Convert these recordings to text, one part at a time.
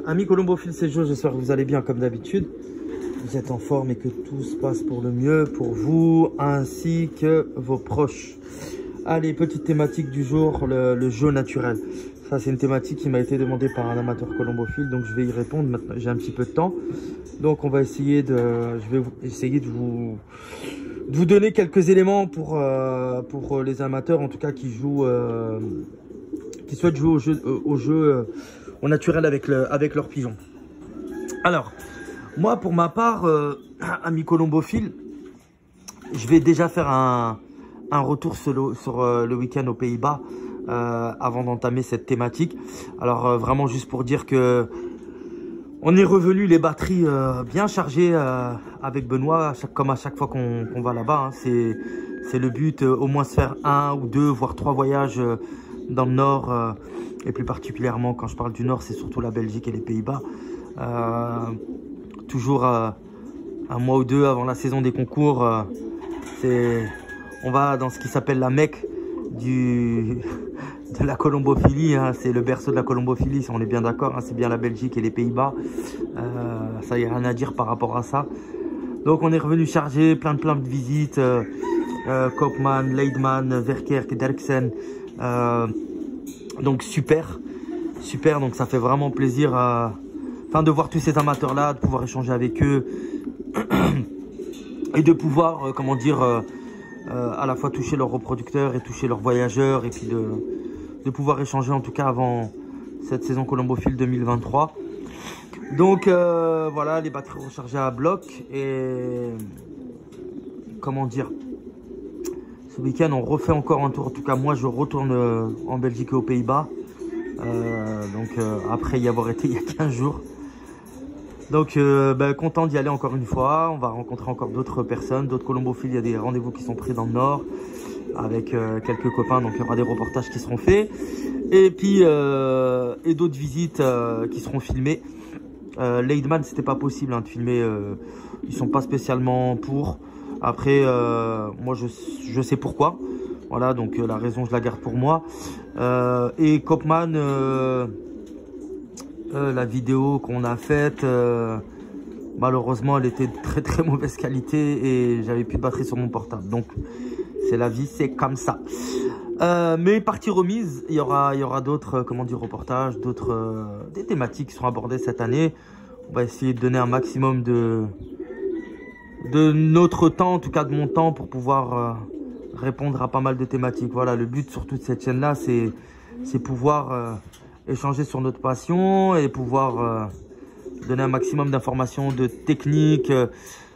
Amis colombophiles, c'est Joe, j'espère que vous allez bien comme d'habitude. Vous êtes en forme et que tout se passe pour le mieux pour vous ainsi que vos proches. Allez, petite thématique du jour, le jeu naturel. Ça, c'est une thématique qui m'a été demandée par un amateur colombophile, donc je vais y répondre maintenant. J'ai un petit peu de temps, donc on va essayer de vous donner quelques éléments pour les amateurs, en tout cas qui jouent, qui souhaitent jouer au naturel avec leur pigeon. Alors, moi, pour ma part, ami colombophile, je vais déjà faire un retour sur le week-end aux Pays-Bas avant d'entamer cette thématique. Alors, vraiment juste pour dire que on est revenu les batteries bien chargées avec Benoît, comme à chaque fois qu'on va là-bas. Hein. C'est le but, au moins se faire 1 ou 2, voire 3 voyages dans le Nord. Et plus particulièrement, quand je parle du Nord, c'est surtout la Belgique et les Pays-Bas. Toujours un mois ou 2 avant la saison des concours, on va dans ce qui s'appelle la Mecque de la colombophilie. Hein. C'est le berceau de la colombophilie, on est bien d'accord. Hein. C'est bien la Belgique et les Pays-Bas. Ça, il n'y a rien à dire par rapport à ça. Donc on est revenu chargé, plein de visites. Koopman, Leidman, Verkerk, Derksen. Donc super, donc ça fait vraiment plaisir de voir tous ces amateurs là, de pouvoir échanger avec eux et de pouvoir à la fois toucher leurs reproducteurs et toucher leurs voyageurs, et puis de pouvoir échanger en tout cas avant cette saison colombophile 2023. Donc voilà, les batteries rechargées à bloc. Et ce week-end on refait encore un tour. En tout cas moi je retourne en Belgique et aux Pays-Bas, après y avoir été il y a 15 jours. Donc content d'y aller encore une fois. On va rencontrer encore d'autres personnes, d'autres colombophiles. Il y a des rendez-vous qui sont pris dans le Nord avec quelques copains, donc il y aura des reportages qui seront faits. Et puis et d'autres visites qui seront filmées. Leidman, c'était pas possible de filmer, ils sont pas spécialement pour. Après moi je sais pourquoi, voilà, donc la raison je la garde pour moi. Et Koopman, la vidéo qu'on a faite, malheureusement elle était de très mauvaise qualité et j'avais plus de batterie sur mon portable, donc c'est la vie, c'est comme ça. Mais partie remise, il y aura d'autres reportages, des thématiques qui seront abordées cette année. On va essayer de donner un maximum de notre temps, en tout cas de mon temps, pour pouvoir répondre à pas mal de thématiques. Voilà, le but surtout de cette chaîne là, c'est pouvoir échanger sur notre passion et pouvoir donner un maximum d'informations, de techniques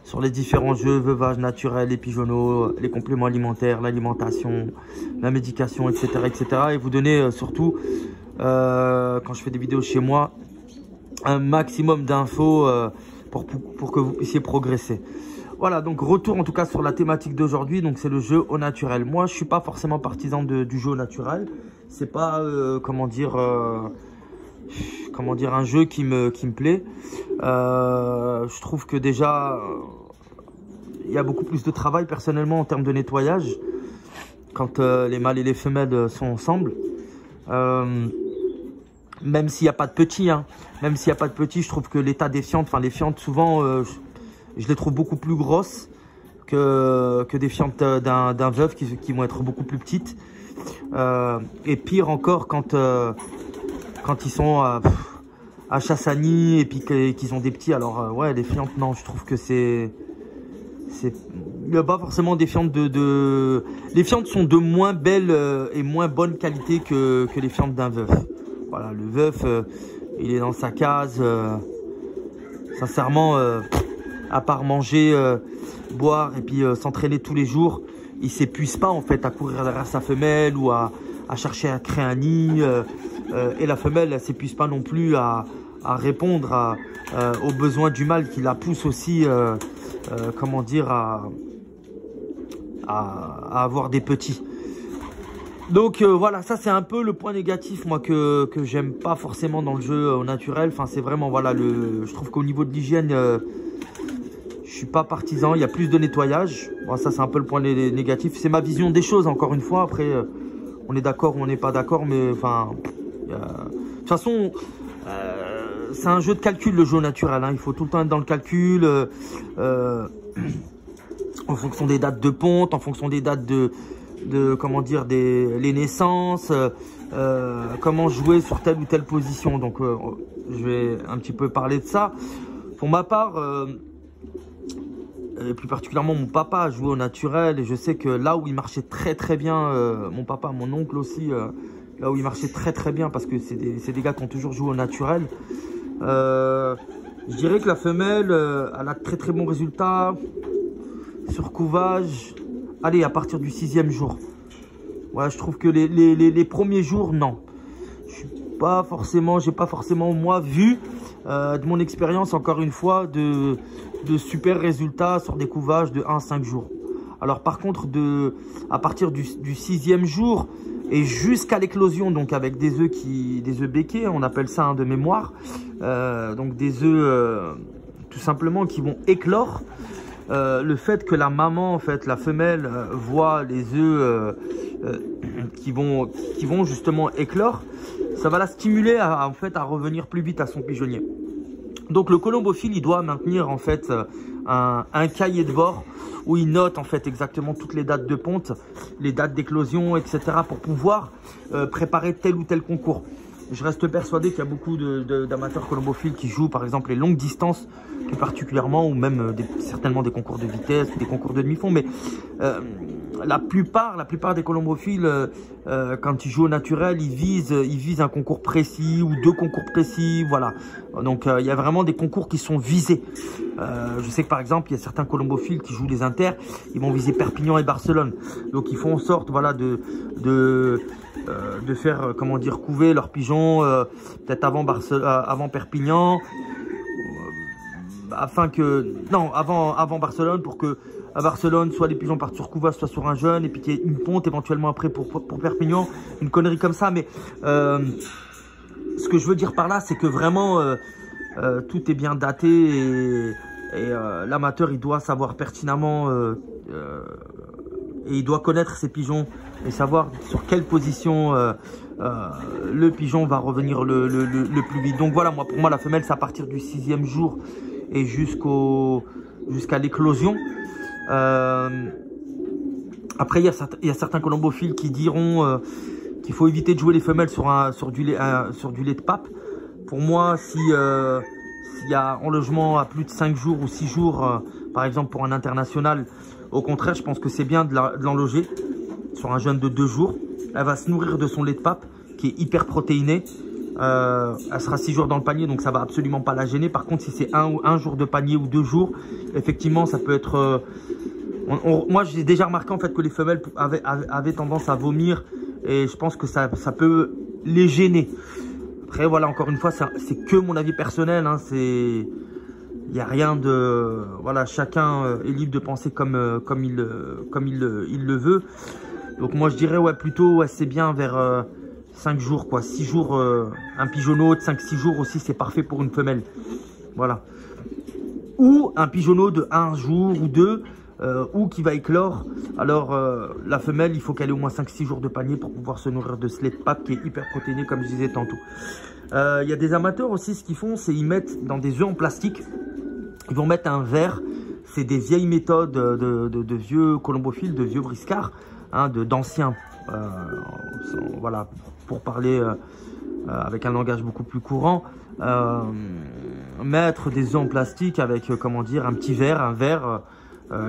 sur les différents jeux, veuvage naturel, les pigeonneaux, les compléments alimentaires, l'alimentation, la médication, etc. Et vous donner surtout, quand je fais des vidéos chez moi, un maximum d'infos pour que vous puissiez progresser. Voilà, donc retour en tout cas sur la thématique d'aujourd'hui. Donc c'est le jeu au naturel. Moi je suis pas forcément partisan du jeu au naturel. C'est pas un jeu qui me plaît. Je trouve que déjà il y a beaucoup plus de travail personnellement en termes de nettoyage quand les mâles et les femelles sont ensemble. Même s'il n'y a pas de petits, je trouve que l'état des fientes, les fientes souvent je les trouve beaucoup plus grosses que des fientes d'un veuf qui vont être beaucoup plus petites. Et pire encore quand ils sont à chasse à nid et puis qu'ils ont des petits. Alors ouais, les fientes, non, je trouve que il n'y a pas forcément des fientes les fientes sont de moins belle et moins bonne qualité que les fientes d'un veuf. Voilà, le veuf, il est dans sa case. Sincèrement, à part manger, boire et puis s'entraîner tous les jours, il s'épuise pas en fait à courir derrière sa femelle ou à chercher à créer un nid. Et la femelle, elle s'épuise pas non plus à répondre aux besoins du mâle qui la pousse aussi, à avoir des petits. Donc voilà, ça c'est un peu le point négatif moi que j'aime pas forcément dans le jeu au naturel. Enfin c'est vraiment, voilà, je trouve qu'au niveau de l'hygiène, je suis pas partisan. Il y a plus de nettoyage. Bon, ça c'est un peu le point négatif. C'est ma vision des choses, encore une fois. Après on est d'accord ou on n'est pas d'accord, mais enfin de toute façon c'est un jeu de calcul, le jeu au naturel. Hein. Il faut tout le temps être dans le calcul. En fonction des dates de ponte, en fonction des dates comment dire, les naissances, comment jouer sur telle ou telle position. Donc, je vais un petit peu parler de ça. Pour ma part, et plus particulièrement mon papa a joué au naturel et je sais que là où il marchait très très bien, mon papa, mon oncle aussi, là où il marchait très très bien parce que c'est des gars qui ont toujours joué au naturel. Je dirais que la femelle, elle a très très bons résultats sur couvage. Allez, à partir du 6e jour. Ouais, je trouve que les premiers jours, non. J'ai pas forcément moi vu de mon expérience encore une fois de super résultats sur des couvages de 1 à 5 jours. Alors par contre, à partir du 6e jour et jusqu'à l'éclosion, donc avec des œufs béquets, on appelle ça hein, de mémoire, donc des œufs tout simplement qui vont éclore. Le fait que la maman, en fait, la femelle, voit les œufs qui vont justement éclore, ça va la stimuler en fait, à revenir plus vite à son pigeonnier. Donc le colombophile, il doit maintenir en fait un cahier de bord où il note en fait exactement toutes les dates de ponte, les dates d'éclosion, etc. pour pouvoir préparer tel ou tel concours. Je reste persuadé qu'il y a beaucoup d'amateurs colombophiles qui jouent par exemple les longues distances plus particulièrement ou même certainement des concours de vitesse, des concours de demi-fond. Mais la plupart des colombophiles, quand ils jouent au naturel, ils visent un concours précis ou 2 concours précis. Voilà. Donc il y a vraiment des concours qui sont visés. Je sais que par exemple, il y a certains colombophiles qui jouent les inters, ils vont viser Perpignan et Barcelone. Donc ils font en sorte voilà, de faire, comment dire, couver leurs pigeons peut-être avant Perpignan, avant Barcelone, pour que à Barcelone, soit les pigeons partent sur couvage, soit sur un jeune, et puis qu'il y ait une ponte éventuellement après pour Perpignan, une connerie comme ça. Mais ce que je veux dire par là, c'est que vraiment tout est bien daté et l'amateur, il doit savoir pertinemment et il doit connaître ses pigeons et savoir sur quelle position le pigeon va revenir le plus vite. Donc voilà, pour moi la femelle c'est à partir du 6e jour et jusqu'à l'éclosion. Après il y a certains colombophiles qui diront qu'il faut éviter de jouer les femelles sur du lait de pape. Pour moi, s'il y a enlogement à plus de 5 jours ou 6 jours, par exemple pour un international, au contraire, je pense que c'est bien de l'enloger sur un jeune de 2 jours. Elle va se nourrir de son lait de pape qui est hyper protéiné. Elle sera 6 jours dans le panier, donc ça va absolument pas la gêner. Par contre, si c'est un jour de panier ou 2 jours, effectivement, ça peut être... moi, j'ai déjà remarqué en fait que les femelles avaient tendance à vomir et je pense que ça peut les gêner. Après, voilà, encore une fois, c'est que mon avis personnel. Hein, il n'y a rien de... Voilà, chacun est libre de penser comme il le veut. Donc moi, je dirais, ouais, plutôt, ouais, c'est bien vers 5 jours, quoi. 6 jours, un pigeonneau de 5-6 jours aussi, c'est parfait pour une femelle. Voilà. Ou un pigeonneau de 1 jour ou 2, ou qui va éclore. Alors, la femelle, il faut qu'elle ait au moins 5-6 jours de panier pour pouvoir se nourrir de ce lait de pape qui est hyper protéiné, comme je disais tantôt. Il y a des amateurs aussi, ce qu'ils font, c'est ils mettent dans des œufs en plastique, ils vont mettre un verre. C'est des vieilles méthodes de vieux colombophiles, de vieux briscards, hein, d'anciens. Voilà, pour parler avec un langage beaucoup plus courant. Mettre des œufs en plastique avec, comment dire, un petit verre, un verre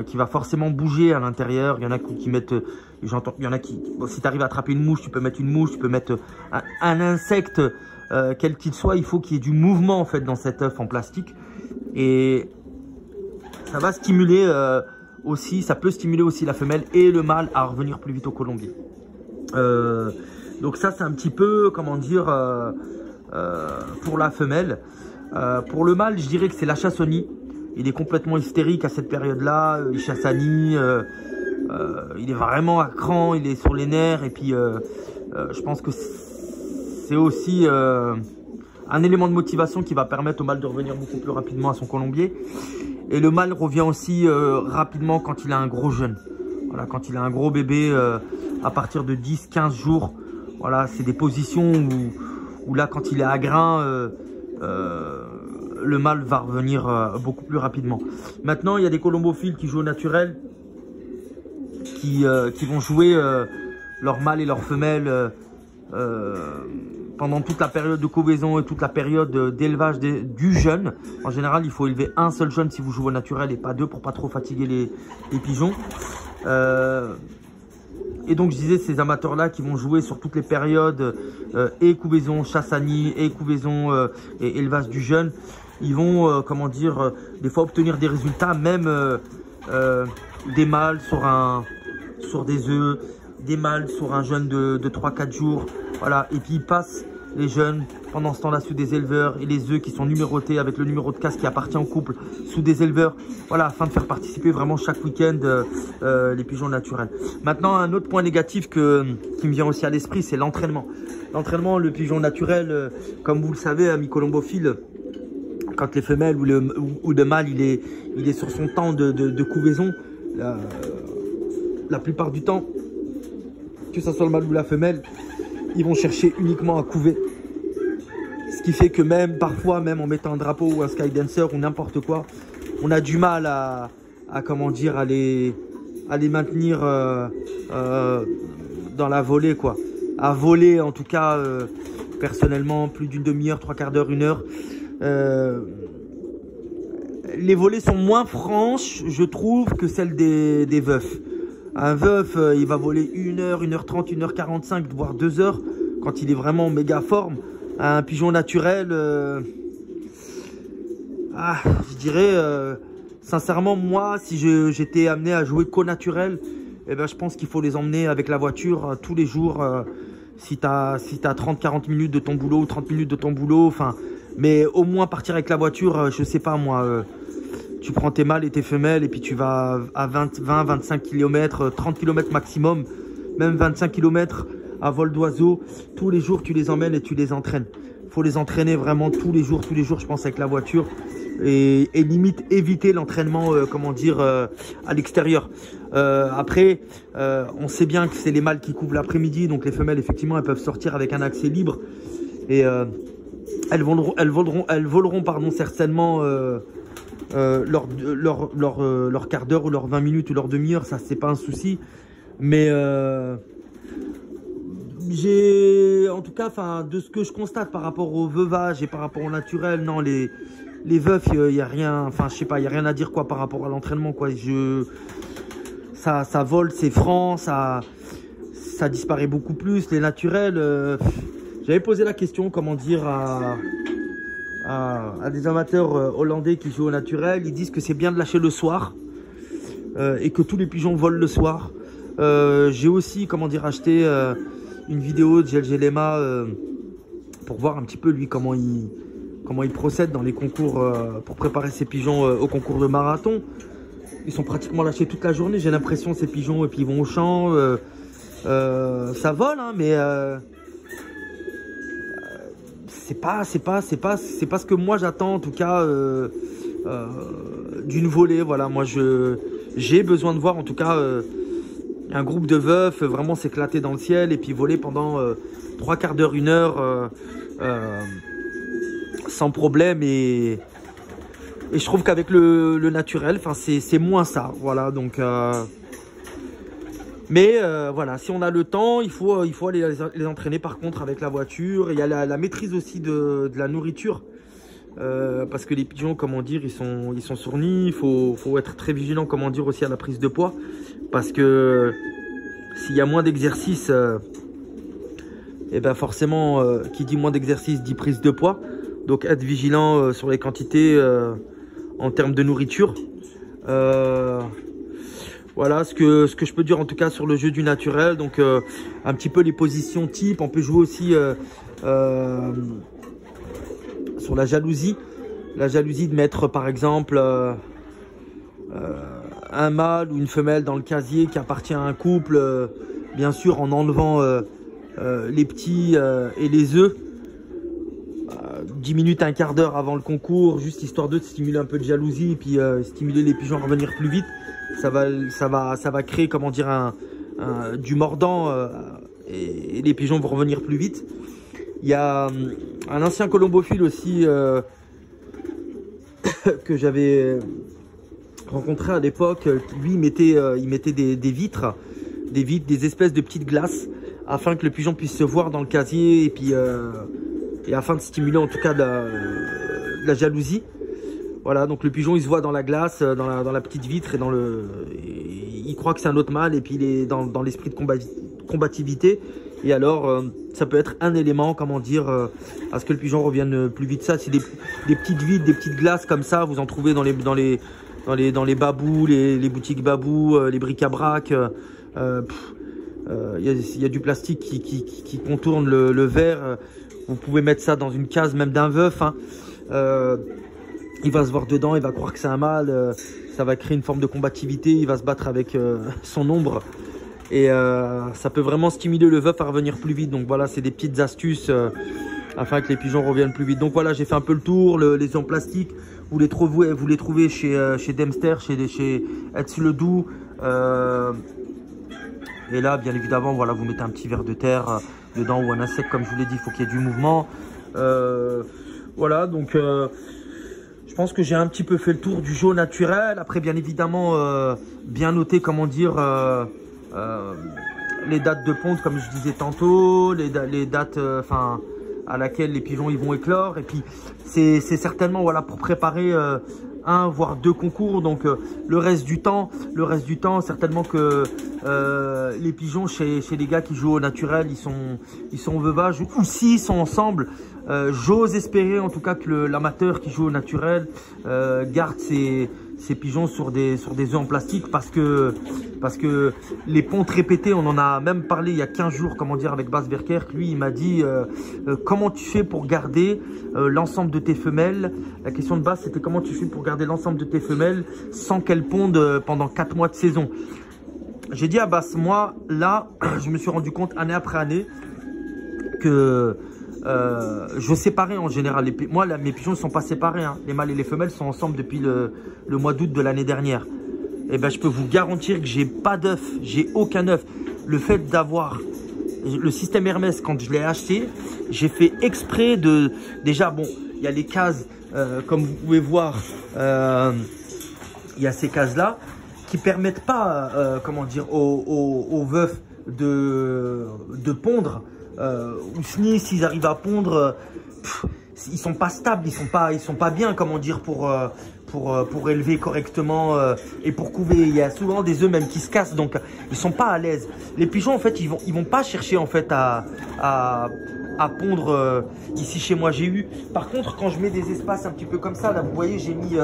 qui va forcément bouger à l'intérieur. Il y en a qui mettent, j'entends, il y en a qui, bon, si tu arrives à attraper une mouche, tu peux mettre une mouche, tu peux mettre un insecte, quel qu'il soit. Il faut qu'il y ait du mouvement en fait dans cet œuf en plastique. Et ça va stimuler aussi, ça peut stimuler aussi la femelle et le mâle à revenir plus vite au colombier. Donc ça c'est un petit peu, comment dire, pour la femelle. Pour le mâle, je dirais que c'est la chasse au nid. Il est complètement hystérique à cette période-là. Il chasse à nid. Il est vraiment à cran. Il est sur les nerfs. Et puis, je pense que c'est aussi un élément de motivation qui va permettre au mâle de revenir beaucoup plus rapidement à son colombier. Et le mâle revient aussi rapidement quand il a un gros jeune. Voilà, quand il a un gros bébé, à partir de 10-15 jours. Voilà, c'est des positions où là, quand il est à grain, le mâle va revenir beaucoup plus rapidement. Maintenant, il y a des colombophiles qui jouent au naturel, qui vont jouer leur mâle et leur femelle pendant toute la période de couvaison et toute la période d'élevage du jeune. En général, il faut élever un seul jeune si vous jouez au naturel et pas deux pour pas trop fatiguer les pigeons. Et donc je disais, ces amateurs-là qui vont jouer sur toutes les périodes et couvaison, chasse à nid et couvaison et élevage du jeune, ils vont, comment dire, des fois obtenir des résultats, même des mâles sur des œufs, des mâles sur un jeune de 3-4 jours. Voilà, et puis ils passent les jeunes pendant ce temps-là sous des éleveurs et les œufs qui sont numérotés avec le numéro de casse qui appartient au couple sous des éleveurs. Voilà, afin de faire participer vraiment chaque week-end les pigeons naturels. Maintenant, un autre point négatif qui me vient aussi à l'esprit, c'est l'entraînement. L'entraînement, le pigeon naturel, comme vous le savez, ami colombophile, quand les femelles ou le mâle il est sur son temps de couvaison, la plupart du temps, que ce soit le mâle ou la femelle, ils vont chercher uniquement à couver. Ce qui fait que même parfois, même en mettant un drapeau ou un sky dancer ou n'importe quoi, on a du mal à comment dire, à les maintenir dans la volée, quoi. À voler, en tout cas, personnellement, plus d'une demi-heure, 3/4 d'heure, 1 heure. Les volées sont moins franches, je trouve, que celles des veufs. Un veuf, il va voler 1 heure, 1h30, 1h45, voire 2 heures, quand il est vraiment méga forme. Un pigeon naturel, je dirais, sincèrement, moi, si j'étais amené à jouer qu'au naturel, eh ben, je pense qu'il faut les emmener avec la voiture tous les jours. Si tu as 30-40 minutes de ton boulot ou 30 minutes de ton boulot, enfin, mais au moins partir avec la voiture, je sais pas moi. Tu prends tes mâles et tes femelles et puis tu vas à 20-25 km, 30 km maximum, même 25 km à vol d'oiseau. Tous les jours, tu les emmènes et tu les entraînes. Il faut les entraîner vraiment tous les jours, je pense, avec la voiture. Et limite, éviter l'entraînement, comment dire, à l'extérieur. Après, on sait bien que c'est les mâles qui couvrent l'après-midi. Donc les femelles, effectivement, elles peuvent sortir avec un accès libre. Et elles voleront, pardon, certainement... leur quart d'heure ou leur 20 minutes ou leur demi-heure, ça c'est pas un souci, mais j'ai en tout cas, enfin, de ce que je constate par rapport au veuvage et par rapport au naturel, non, les veufs, il y a rien, enfin je sais pas, il y a rien à dire quoi par rapport à l'entraînement, quoi. Ça vole, c'est franc, ça disparaît beaucoup plus. Les naturels, j'avais posé la question, comment dire, à des amateurs hollandais qui jouent au naturel. Ils disent que c'est bien de lâcher le soir et que tous les pigeons volent le soir. J'ai aussi, comment dire, acheté une vidéo de GLG Lema pour voir un petit peu lui comment il procède dans les concours pour préparer ses pigeons au concours de marathon. Ils sont pratiquement lâchés toute la journée, j'ai l'impression, ces pigeons, et puis ils vont au champ. Ça vole, hein, mais c'est pas ce que moi j'attends, en tout cas, d'une volée. Voilà, moi j'ai besoin de voir, en tout cas, un groupe de veufs vraiment s'éclater dans le ciel et puis voler pendant 3/4 d'heure, 1 heure sans problème. Et je trouve qu'avec le naturel, enfin c'est moins ça. Voilà, donc mais voilà, si on a le temps, il faut aller les entraîner par contre avec la voiture. Il y a la maîtrise aussi de la nourriture. Parce que les pigeons, comment dire, ils sont sur nid. Il faut être très vigilant, comment dire, aussi à la prise de poids. Parce que s'il y a moins d'exercice, et ben forcément, qui dit moins d'exercice dit prise de poids. Donc être vigilant sur les quantités en termes de nourriture. Voilà ce que je peux dire en tout cas sur le jeu du naturel. Donc un petit peu les positions type. On peut jouer aussi sur la jalousie. La jalousie de mettre par exemple un mâle ou une femelle dans le casier qui appartient à un couple. Bien sûr en enlevant les petits et les œufs. 10 minutes, un quart d'heure avant le concours, juste histoire de stimuler un peu de jalousie et puis stimuler les pigeons à revenir plus vite. Ça va créer, comment dire, du mordant et les pigeons vont revenir plus vite. Il y a un ancien colombophile aussi que j'avais rencontré à l'époque. Lui, il mettait des vitres, des espèces de petites glaces afin que le pigeon puisse se voir dans le casier et puis et afin de stimuler en tout cas de la jalousie. Voilà, donc le pigeon il se voit dans la glace, dans la petite vitre et il croit que c'est un autre mâle et puis il est dans l'esprit de combativité. Et alors ça peut être un élément, comment dire, à ce que le pigeon revienne plus vite. Ça, c'est des petites vitres, des petites glaces comme ça, vous en trouvez dans les babous, les boutiques babous, les bric-à-brac. Il y a du plastique qui contourne le verre. Vous pouvez mettre ça dans une case même d'un veuf. Hein. Il va se voir dedans, il va croire que c'est un mâle. Ça va créer une forme de combativité. Il va se battre avec son ombre. Et ça peut vraiment stimuler le veuf à revenir plus vite. Donc voilà, c'est des petites astuces afin que les pigeons reviennent plus vite. Donc voilà, j'ai fait un peu le tour. Les œufs en plastique, vous les trouvez chez Dempster, chez Etsy-le-Doux. Et là, bien évidemment, voilà, vous mettez un petit verre de terre dedans ou un insecte, comme je vous l'ai dit, il faut qu'il y ait du mouvement. Voilà, donc je pense que j'ai un petit peu fait le tour du jeu naturel. Après, bien évidemment, bien noter, comment dire, les dates de ponte, comme je disais tantôt, les dates à laquelle les pigeons ils vont éclore. Et puis, c'est certainement voilà, pour préparer un voire deux concours. Donc le reste du temps certainement que les pigeons chez les gars qui jouent au naturel, ils sont veuvage, ou s'ils sont ensemble, j'ose espérer en tout cas que l'amateur qui joue au naturel garde ses pigeons sur des œufs en plastique, parce que les pontes répétées, on en a même parlé il y a 15 jours, comment dire, avec Bas Verkerk. Lui il m'a dit comment tu fais pour garder l'ensemble de tes femelles. La question de Bas, c'était comment tu fais pour garder l'ensemble de tes femelles sans qu'elles pondent pendant 4 mois de saison. J'ai dit à Bas, moi là je me suis rendu compte année après année que je séparais en général. Moi, mes pigeons ne sont pas séparés. Hein. Les mâles et les femelles sont ensemble depuis le mois d'août de l'année dernière. Et ben, je peux vous garantir que j'ai pas d'œuf. J'ai aucun œuf. Le fait d'avoir le système Hermès, quand je l'ai acheté, j'ai fait exprès de... Déjà, bon, il y a les cases, comme vous pouvez voir, il y a ces cases-là qui permettent pas, comment dire, aux veufs de pondre. Ou s'ils arrivent à pondre, ils sont pas stables, ils sont pas bien, comment dire, pour élever correctement et pour couver. Il y a souvent des œufs même qui se cassent, donc ils sont pas à l'aise. Les pigeons en fait ils vont pas chercher en fait à pondre ici chez moi. Par contre, quand je mets des espaces un petit peu comme ça, là vous voyez, j'ai mis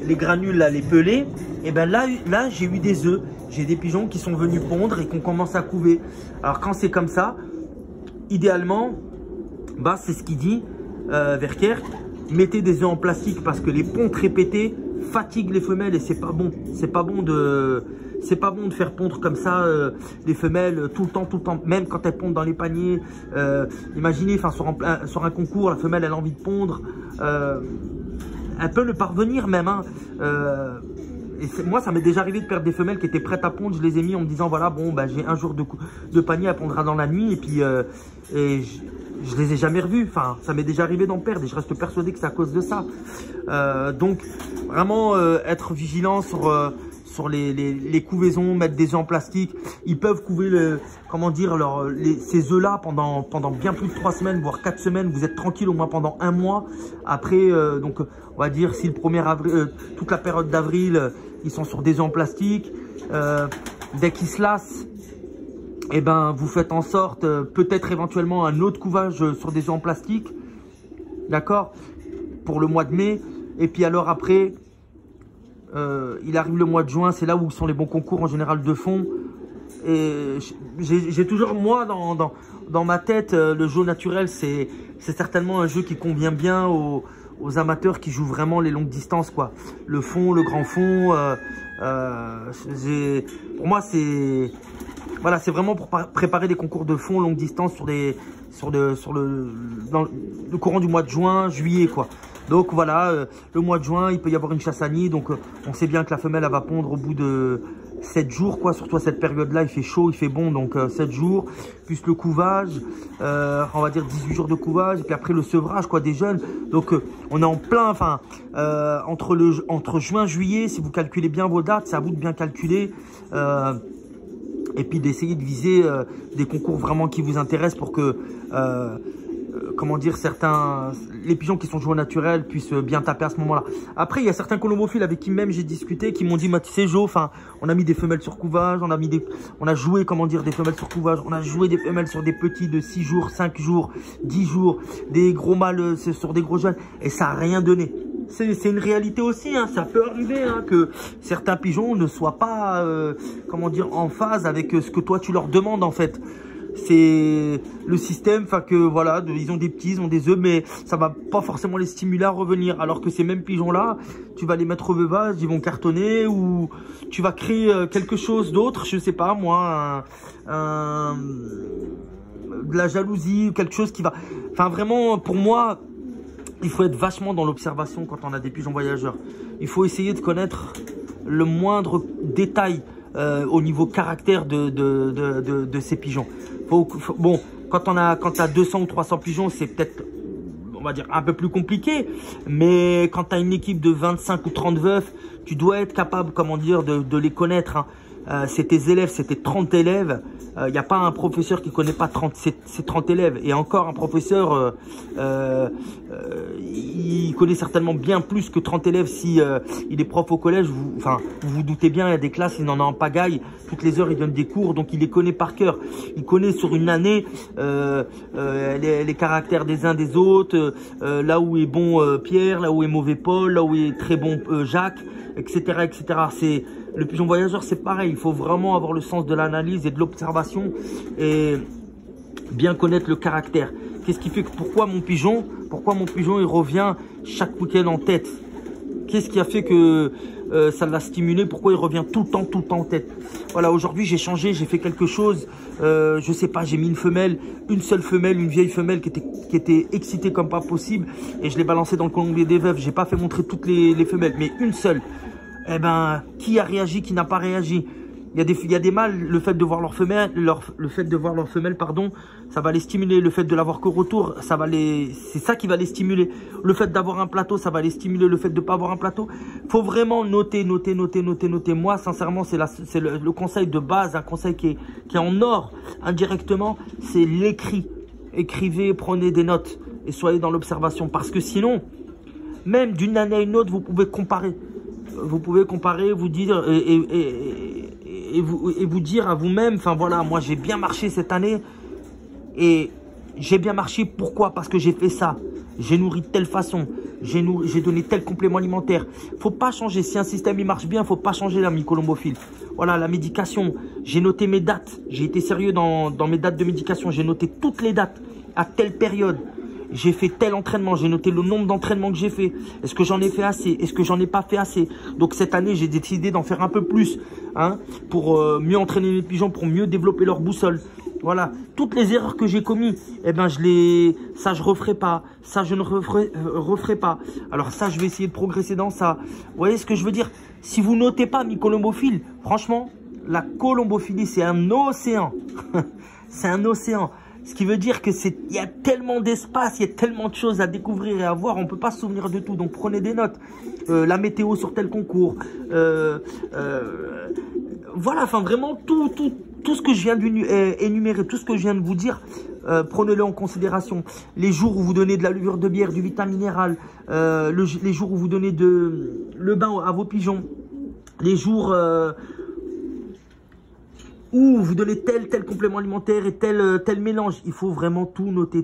les granules là, les pelés, et ben là j'ai eu des œufs. J'ai des pigeons qui sont venus pondre et qu'on commence à couver. Alors quand c'est comme ça, idéalement, bah, c'est ce qu'il dit Verkerk, mettez des œufs en plastique, parce que les pontes répétées fatiguent les femelles et c'est pas bon. C'est pas bon de faire pondre comme ça les femelles tout le temps, même quand elles pondent dans les paniers. Imaginez, sur un concours, la femelle elle a envie de pondre, elle peut le parvenir même. Hein. Et moi, ça m'est déjà arrivé de perdre des femelles qui étaient prêtes à pondre. Je les ai mis en me disant, voilà, bon, bah, j'ai un jour de panier, elle pondra dans la nuit. Et puis, je les ai jamais revues. Enfin, ça m'est déjà arrivé d'en perdre et je reste persuadé que c'est à cause de ça. Donc, vraiment être vigilant sur les couvaisons, mettre des œufs en plastique. Ils peuvent couver ces œufs-là pendant bien plus de 3 semaines, voire 4 semaines. Vous êtes tranquille au moins pendant 1 mois. Après, donc, on va dire si le 1er avril, toute la période d'avril, ils sont sur des œufs en plastique. Dès qu'ils se lassent, eh ben, vous faites en sorte, peut-être éventuellement un autre couvage sur des œufs en plastique. D'accord? Pour le mois de mai. Et puis alors après, il arrive le mois de juin, c'est là où sont les bons concours en général de fond. Et j'ai toujours, moi, dans ma tête, le jeu naturel, c'est certainement un jeu qui convient bien aux amateurs qui jouent vraiment les longues distances, quoi. Le fond, le grand fond, pour moi, c'est vraiment pour préparer des concours de fond longue distance dans le courant du mois de juin, juillet, quoi. Donc voilà, le mois de juin, il peut y avoir une chasse à nid. Donc on sait bien que la femelle elle va pondre au bout de 7 jours, quoi. Surtout à cette période-là, il fait chaud, il fait bon, donc 7 jours, plus le couvage, on va dire 18 jours de couvage, et puis après le sevrage, quoi, des jeunes. Donc on est en plein, enfin, entre juin et juillet, si vous calculez bien vos dates, c'est à vous de bien calculer. Et puis d'essayer de viser des concours vraiment qui vous intéressent pour que, comment dire, les pigeons qui sont joués au naturel puissent bien taper à ce moment-là. Après, il y a certains colombophiles avec qui même j'ai discuté qui m'ont dit, tu sais, Jo, enfin, on a mis des femelles sur couvage, on a joué, comment dire, des femelles sur couvage, on a joué des femelles sur des petits de 6 jours, 5 jours, 10 jours, des gros mâles sur des gros jeunes, et ça n'a rien donné. C'est une réalité aussi, hein. Ça peut arriver hein, que certains pigeons ne soient pas, comment dire, en phase avec ce que toi tu leur demandes en fait. C'est le système, enfin que voilà, ils ont des petits, ils ont des œufs, mais ça va pas forcément les stimuler à revenir. Alors que ces mêmes pigeons-là, tu vas les mettre au veuvage, ils vont cartonner ou tu vas créer quelque chose d'autre, je sais pas moi, de la jalousie ou quelque chose qui va... Enfin vraiment, pour moi... Il faut être vachement dans l'observation quand on a des pigeons voyageurs. Il faut essayer de connaître le moindre détail au niveau caractère de ces pigeons. Bon, quand tu as 200 ou 300 pigeons, c'est peut-être, on va dire, un peu plus compliqué. Mais quand tu as une équipe de 25 ou 30 veufs, tu dois être capable, comment dire, de les connaître. Hein. C'est tes élèves, c'était 30 élèves. Il n'y a pas un professeur qui ne connaît pas ces 30 élèves. Et encore, un professeur, il connaît certainement bien plus que 30 élèves si il est prof au collège. Vous vous doutez bien, il y a des classes, il n'en a en pagaille. Toutes les heures, il donne des cours, donc il les connaît par cœur. Il connaît sur une année les caractères des uns des autres, là où est bon Pierre, là où est mauvais Paul, là où est très bon Jacques, etc. etc. Le pigeon voyageur, c'est pareil. Il faut vraiment avoir le sens de l'analyse et de l'observation et bien connaître le caractère. Qu'est-ce qui fait que pourquoi mon pigeon il revient chaque week-end en tête? Qu'est-ce qui a fait que ça l'a stimulé? Pourquoi il revient tout le temps en tête? Voilà, aujourd'hui j'ai changé, j'ai fait quelque chose. Je sais pas, j'ai mis une seule femelle, une vieille femelle qui était excitée comme pas possible, et je l'ai balancée dans le colombier des veuves. J'ai pas fait montrer toutes les femelles, mais une seule. Eh ben, qui a réagi, qui n'a pas réagi? Il y a des mâles, le fait de voir leur femelle, pardon, ça va les stimuler. Le fait de l'avoir qu'au retour, c'est ça qui va les stimuler. Le fait d'avoir un plateau, ça va les stimuler. Le fait de ne pas avoir un plateau, faut vraiment noter. Moi, sincèrement, c'est le conseil de base, un conseil qui est en or indirectement, c'est l'écrit. Écrivez, prenez des notes et soyez dans l'observation, parce que sinon, même d'une année à une autre, vous pouvez comparer. Vous pouvez comparer, vous dire et vous dire à vous-même, enfin voilà, moi j'ai bien marché cette année et j'ai bien marché. Pourquoi? Parce que j'ai fait ça, j'ai nourri de telle façon, j'ai donné tel complément alimentaire. Faut pas changer. Si un système il marche bien, faut pas changer, l'ami colombophile. Voilà, la médication, j'ai noté mes dates, j'ai été sérieux dans mes dates de médication, j'ai noté toutes les dates à telle période. J'ai fait tel entraînement, j'ai noté le nombre d'entraînements que j'ai fait. Est-ce que j'en ai fait assez? Est-ce que j'en ai pas fait assez? Donc cette année, j'ai décidé d'en faire un peu plus, hein, pour mieux entraîner les pigeons, pour mieux développer leur boussole. Voilà, toutes les erreurs que j'ai commises, eh ben ça je referai pas, ça je ne referai pas. Alors ça, je vais essayer de progresser dans ça. Vous voyez ce que je veux dire? Si vous notez pas, mes colombophiles, franchement, la colombophilie, c'est un océan. C'est un océan. Ce qui veut dire que il y a tellement d'espace, il y a tellement de choses à découvrir et à voir, on ne peut pas se souvenir de tout. Donc prenez des notes. La météo sur tel concours. Voilà, enfin vraiment tout ce que je viens d'énumérer, tout ce que je viens de vous dire, prenez-le en considération. Les jours où vous donnez de la levure de bière, du vitamine minéral, les jours où vous donnez le bain à vos pigeons, les jours... où vous donnez tel complément alimentaire et tel mélange. Il faut vraiment tout noter.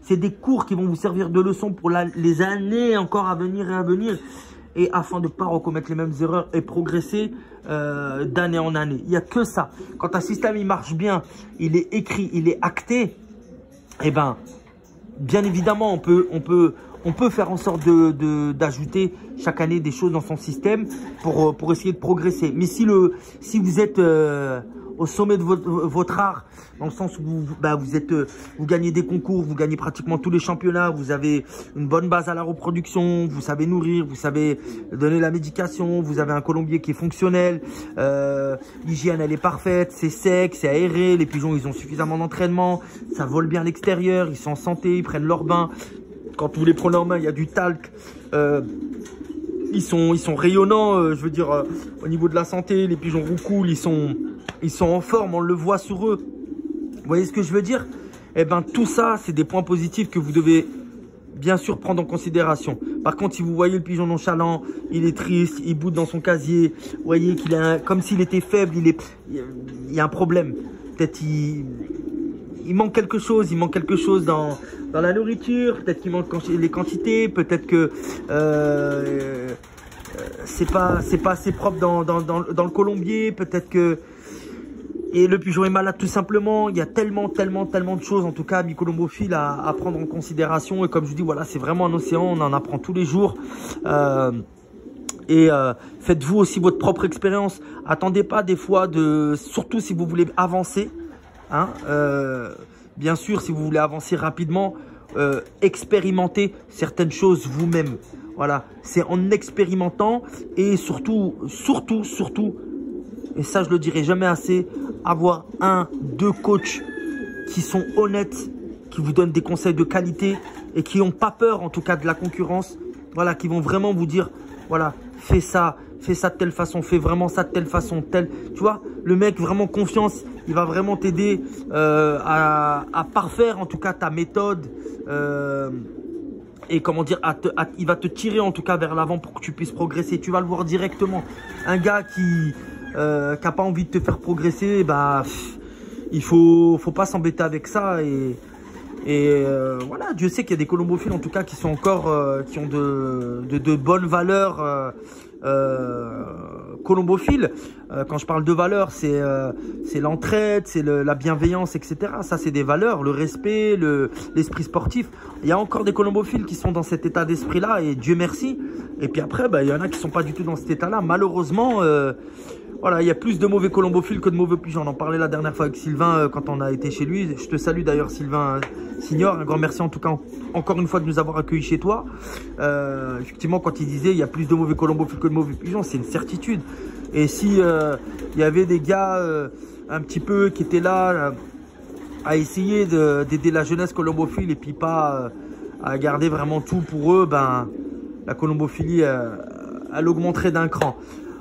C'est des cours qui vont vous servir de leçon pour les années encore à venir. Et afin de ne pas recommettre les mêmes erreurs et progresser d'année en année. Il n'y a que ça. Quand un système il marche bien, il est écrit, il est acté, eh ben, bien évidemment, on peut on peut faire en sorte d'ajouter chaque année des choses dans son système pour essayer de progresser. Mais si vous êtes au sommet de votre art, dans le sens où vous gagnez des concours, vous gagnez pratiquement tous les championnats, vous avez une bonne base à la reproduction, vous savez nourrir, vous savez donner la médication, vous avez un colombier qui est fonctionnel, l'hygiène elle est parfaite, c'est sec, c'est aéré, les pigeons ils ont suffisamment d'entraînement, ça vole bien à l'extérieur, ils sont en santé, ils prennent leur bain. Quand vous les prenez en main, il y a du talc. Ils sont rayonnants, je veux dire, au niveau de la santé. Les pigeons roucoulent, ils sont en forme, on le voit sur eux. Vous voyez ce que je veux dire? Eh bien, tout ça, c'est des points positifs que vous devez bien sûr prendre en considération. Par contre, si vous voyez le pigeon nonchalant, il est triste, il boude dans son casier, vous voyez qu'il a comme s'il était faible, il y a un problème. Peut-être il manque quelque chose, dans la nourriture, peut-être qu'il manque les quantités, peut-être que c'est pas assez propre dans le colombier, peut-être que et le pigeon est malade tout simplement. Il y a tellement de choses en tout cas mycolombophile à prendre en considération, et comme je vous dis, voilà, c'est vraiment un océan, on en apprend tous les jours. Faites-vous aussi votre propre expérience. Attendez pas des fois surtout si vous voulez avancer, hein, bien sûr, si vous voulez avancer rapidement, expérimentez certaines choses vous-même. Voilà, c'est en expérimentant et surtout, et ça je le dirai jamais assez, avoir 1-2 coachs qui sont honnêtes, qui vous donnent des conseils de qualité et qui n'ont pas peur en tout cas de la concurrence. Voilà, qui vont vraiment vous dire, voilà, fais ça de telle façon, fais vraiment ça de telle façon, telle. Tu vois, le mec vraiment confiance, il va vraiment t'aider à parfaire en tout cas ta méthode. Et comment dire, il va te tirer en tout cas vers l'avant pour que tu puisses progresser. Tu vas le voir directement. Un gars qui n'a pas envie de te faire progresser, bah, il faut pas s'embêter avec ça. Et voilà, Dieu sait qu'il y a des colombophiles en tout cas qui sont encore, qui ont de bonnes valeurs colombophiles. Quand je parle de valeurs, c'est l'entraide, c'est la bienveillance, etc. Ça, c'est des valeurs, le respect, l'esprit sportif. Il y a encore des colombophiles qui sont dans cet état d'esprit-là, et Dieu merci. Et puis après, bah, il y en a qui ne sont pas du tout dans cet état-là. Malheureusement, voilà, il y a plus de mauvais colombophiles que de mauvais pigeons. On en parlait la dernière fois avec Sylvain quand on a été chez lui. Je te salue d'ailleurs, Sylvain Signor. Un grand merci en tout cas encore une fois de nous avoir accueillis chez toi. Effectivement, quand il disait il y a plus de mauvais colombophiles que de mauvais pigeons, c'est une certitude. Et si il y avait des gars un petit peu qui étaient là à essayer d'aider la jeunesse colombophile et puis pas à garder vraiment tout pour eux, ben la colombophilie elle augmenterait d'un cran.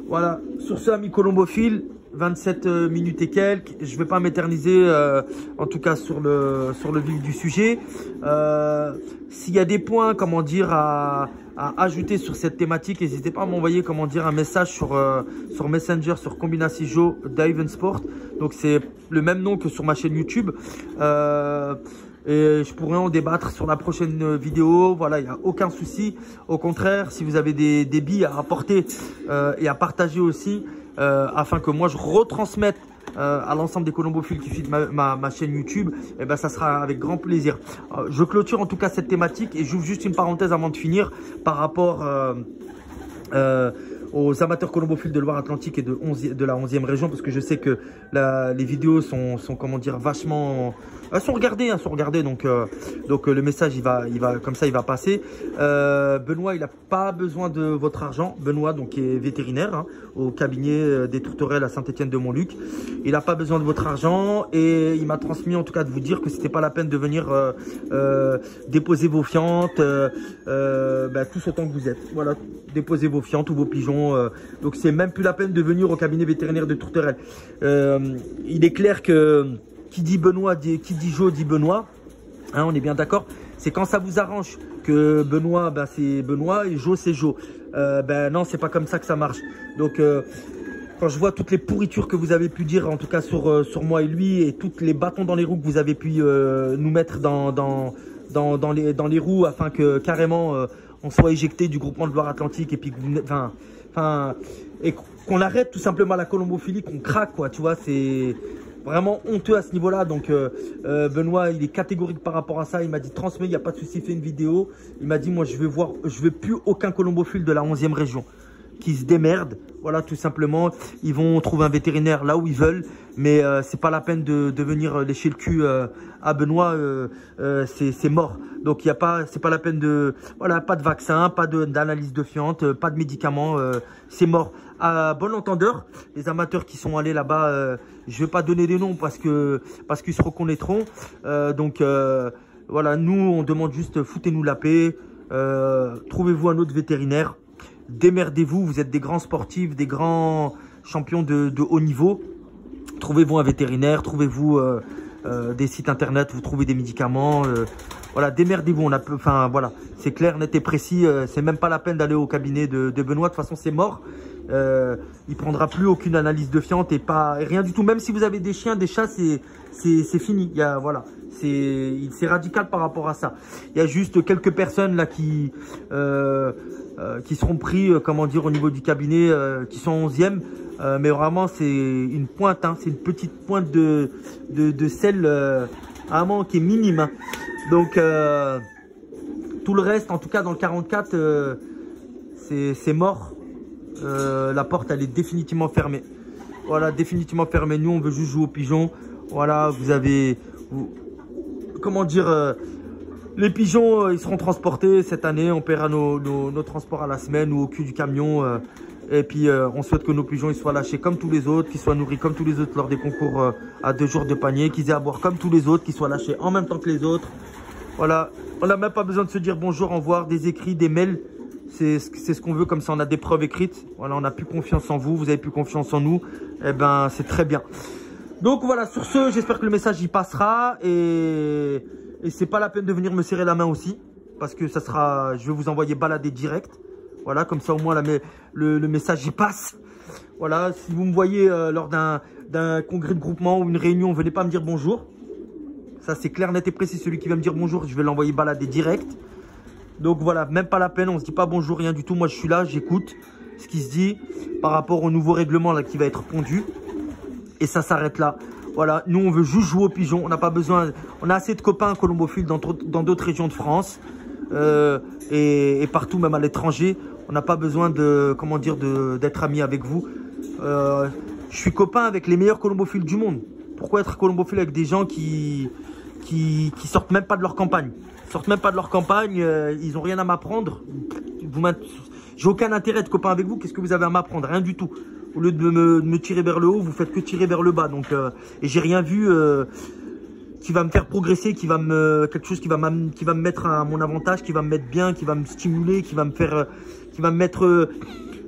Voilà, sur ce, amis colombophile, 27 minutes et quelques. Je ne vais pas m'éterniser, en tout cas sur le vif du sujet. S'il y a des points, comment dire, à ajouter sur cette thématique, n'hésitez pas à m'envoyer, comment dire, un message sur Messenger, sur Combinasijo Dive & Sport. Donc c'est le même nom que sur ma chaîne YouTube. Et je pourrais en débattre sur la prochaine vidéo. Voilà, il n'y a aucun souci. Au contraire, si vous avez des billes à apporter et à partager aussi, afin que moi je retransmette à l'ensemble des colombophiles qui suivent ma chaîne YouTube, et ben ça sera avec grand plaisir. Je clôture en tout cas cette thématique et j'ouvre juste une parenthèse avant de finir par rapport aux amateurs colombophiles de Loire-Atlantique et de la 11e région, parce que je sais que les vidéos sont comment dire, vachement sont regardées, donc le message il va comme ça, il va passer. Benoît, il n'a pas besoin de votre argent. Benoît, donc, qui est vétérinaire, hein, au cabinet des Tourterelles à Saint-Étienne-de-Montluc. Il n'a pas besoin de votre argent et il m'a transmis en tout cas de vous dire que c'était pas la peine de venir déposer vos fientes, tous autant que vous êtes. Voilà, déposez vos fientes ou vos pigeons. Donc c'est même plus la peine de venir au cabinet vétérinaire de Tourterelles. Il est clair que qui dit Benoît, qui dit Jo dit Benoît, hein, on est bien d'accord. C'est quand ça vous arrange que Benoît, c'est Benoît et Jo c'est Jo. Non, c'est pas comme ça que ça marche. Donc quand je vois toutes les pourritures que vous avez pu dire, en tout cas sur moi et lui, et toutes les bâtons dans les roues que vous avez pu nous mettre dans les roues, afin que carrément on soit éjecté du groupement de Loire-Atlantique, et puis et qu'on arrête tout simplement la colombophilie, qu'on craque, quoi, tu vois, c'est Vraiment honteux à ce niveau-là. Donc Benoît, il est catégorique par rapport à ça. Il m'a dit transmets, il n'y a pas de souci, fais une vidéo. Il m'a dit moi je veux plus aucun colombophile de la 11e région qui se démerdent. Voilà, tout simplement. Ils vont trouver un vétérinaire là où ils veulent. Mais c'est pas la peine de venir lécher le cul à Benoît. C'est mort. Donc c'est pas la peine de, voilà, pas de vaccin, pas d'analyse de fiente, pas de médicaments. C'est mort. À bon entendeur, les amateurs qui sont allés là-bas, je vais pas donner des noms parce qu'ils se reconnaîtront. Voilà, nous on demande juste foutez-nous la paix. Trouvez-vous un autre vétérinaire. Démerdez-vous, vous êtes des grands sportifs, des grands champions de haut niveau. Trouvez-vous un vétérinaire, trouvez-vous des sites internet, vous trouvez des médicaments. Voilà, démerdez-vous. Enfin voilà, c'est clair, net et précis. C'est même pas la peine d'aller au cabinet de Benoît. De toute façon, c'est mort. Il prendra plus aucune analyse de fiente et rien du tout. Même si vous avez des chiens, des chats, c'est fini. Voilà, c'est radical par rapport à ça. Il y a juste quelques personnes là qui seront pris, comment dire, au niveau du cabinet, qui sont 11e. Mais vraiment, c'est une pointe, hein, c'est une petite pointe de sel, vraiment qui est minime. Hein. Donc, tout le reste, en tout cas dans le 44, c'est mort. La porte, elle est définitivement fermée. Voilà, définitivement fermée. Nous, on veut juste jouer aux pigeons. Voilà, comment dire, les pigeons, ils seront transportés cette année. On paiera nos transports à la semaine ou au cul du camion. Et puis, on souhaite que nos pigeons ils soient lâchés comme tous les autres, qu'ils soient nourris comme tous les autres lors des concours à 2 jours de panier, qu'ils aient à boire comme tous les autres, qu'ils soient lâchés en même temps que les autres. Voilà, on n'a même pas besoin de se dire bonjour, au revoir, des écrits, des mails. C'est ce qu'on veut, comme ça on a des preuves écrites. Voilà, on a plus confiance en vous, vous avez plus confiance en nous. Eh ben, c'est très bien. Donc voilà, sur ce, j'espère que le message y passera. Et c'est pas la peine de venir me serrer la main aussi. Parce que je vais vous envoyer balader direct. Voilà, comme ça au moins le message y passe. Voilà, si vous me voyez lors d'un congrès de groupement ou une réunion, venez pas me dire bonjour. Ça c'est clair, net et précis. Celui qui va me dire bonjour, je vais l'envoyer balader direct. Donc voilà, même pas la peine, on se dit pas bonjour, rien du tout. Moi je suis là, j'écoute ce qui se dit par rapport au nouveau règlement là qui va être pondu. Et ça s'arrête là. Voilà, nous on veut juste jouer aux pigeons. On n'a pas besoin, on a assez de copains colombophiles dans d'autres régions de France et partout, même à l'étranger. On n'a pas besoin de, comment dire, d'être amis avec vous. Je suis copain avec les meilleurs colombophiles du monde. Pourquoi être colombophile avec des gens qui sortent même pas de leur campagne? Sortent même pas de leur campagne, ils ont rien à m'apprendre. J'ai aucun intérêt de copain avec vous. Qu'est-ce que vous avez à m'apprendre? Rien du tout. Au lieu de me tirer vers le haut, vous faites que tirer vers le bas. Donc, et j'ai rien vu qui va me faire progresser, quelque chose qui va me mettre à mon avantage, qui va me mettre bien, qui va me stimuler, qui va me mettre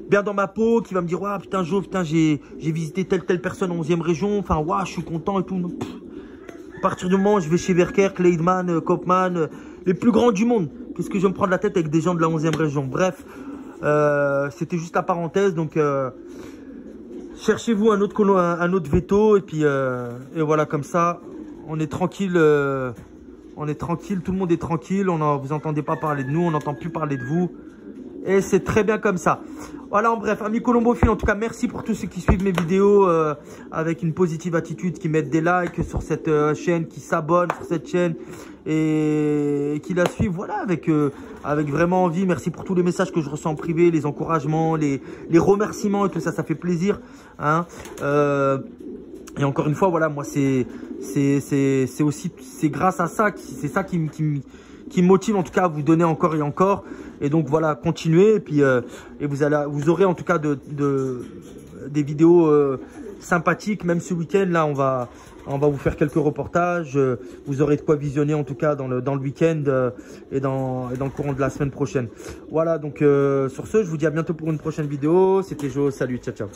bien dans ma peau, qui va me dire waouh putain Jo, putain j'ai visité telle personne en 11e région. Enfin waouh, je suis content et tout. Non. À partir du moment où je vais chez Verkerk, Leidman, Kopman, les plus grands du monde, qu'est-ce que je vais me prendre la tête avec des gens de la 11e région? Bref, c'était juste la parenthèse. Donc, cherchez-vous un autre veto. Et puis, et voilà, comme ça, on est tranquille. Tout le monde est tranquille. Vous entendez pas parler de nous, on n'entend plus parler de vous. Et c'est très bien comme ça. Voilà, en bref, amis colombophiles, en tout cas, merci pour tous ceux qui suivent mes vidéos avec une positive attitude, qui mettent des likes sur cette chaîne, qui s'abonnent sur cette chaîne et qui la suivent, voilà, avec vraiment envie. Merci pour tous les messages que je reçois en privé, les encouragements, les remerciements et tout ça, ça fait plaisir. Hein. Et encore une fois, voilà, moi, c'est grâce à ça, c'est ça qui me motive en tout cas à vous donner encore et encore. Et donc voilà, continuez et puis et vous aurez en tout cas des vidéos sympathiques. Même ce week-end là, on va vous faire quelques reportages. Vous aurez de quoi visionner en tout cas dans le week-end et dans le courant de la semaine prochaine. Voilà, donc sur ce, je vous dis à bientôt pour une prochaine vidéo. C'était Jo, salut, ciao ciao.